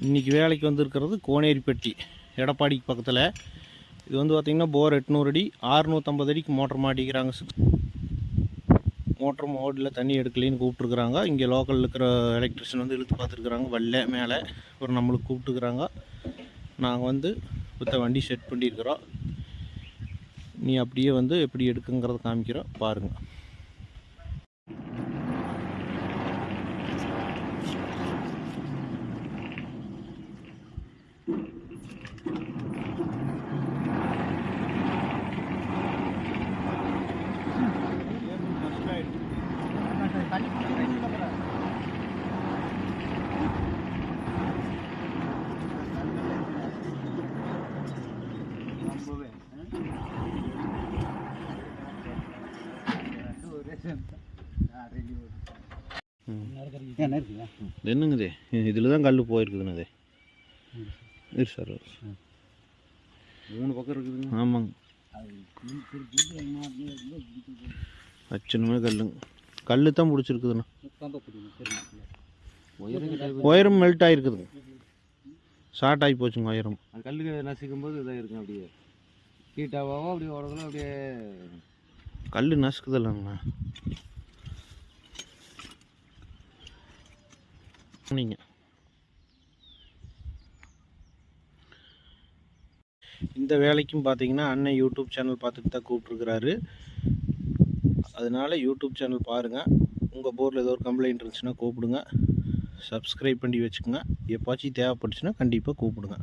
இன்றைக்கி வேலைக்கு வந்திருக்கிறது கோனேரிப்பட்டி எடப்பாடிக்கு பக்கத்தில். இது வந்து பார்த்திங்கன்னா போர் 800 அடி 650 அடிக்கு மோட்டர் மாட்டிக்கிறாங்க. மோட்டர் மோடில் தண்ணி எடுக்கலின்னு கூப்பிட்ருக்குறாங்க. இங்கே லோக்கலில் இருக்கிற எலக்ட்ரிஷியன் வந்து இழுத்து பார்த்துருக்குறாங்க. வல்ல மேலே ஒரு நம்மளுக்கு கூப்பிட்டுருக்குறாங்க. நாங்கள் வந்து இப்போ வண்டி செட் பண்ணியிருக்கிறோம். நீ அப்படியே வந்து எப்படி எடுக்குங்கிறத காமிக்கிறோம் பாருங்கள். என்னங்குது இதில் தான் கல் போயிருக்குதுண்ணே. இது சார் 3 பக்கம் இருக்குதுங்க. ஆமாங்க, அச்சனுமே கல் தான் பிடிச்சிருக்குதுண்ணா. ஒயரும் மெல்ட் ஆகிருக்குதுங்க, ஷார்ட் ஆகி போச்சுங்க ஒயரம். கல் நசிக்கும் போது இதாக இருக்குங்க. அப்படியே ஹீட்டாவோ அப்படியே உடம்புல அப்படியே கல் நசுக்குதில்லங்கண்ணா. நீங்கள் இந்த வேலைக்கும் பார்த்தீங்கன்னா அண்ணன் யூடியூப் சேனல் பார்த்துட்டு தான் கூப்பிட்ருக்குறாரு. அதனால் யூடியூப் சேனல் பாருங்கள். உங்கள் போரில் ஏதோ ஒரு கம்ப்ளைண்ட் இருந்துச்சுன்னா கூப்பிடுங்க. சப்ஸ்கிரைப் பண்ணி வச்சுக்கோங்க. எப்பாச்சும் தேவைப்பட்டுச்சுன்னா கண்டிப்பாக கூப்பிடுங்க.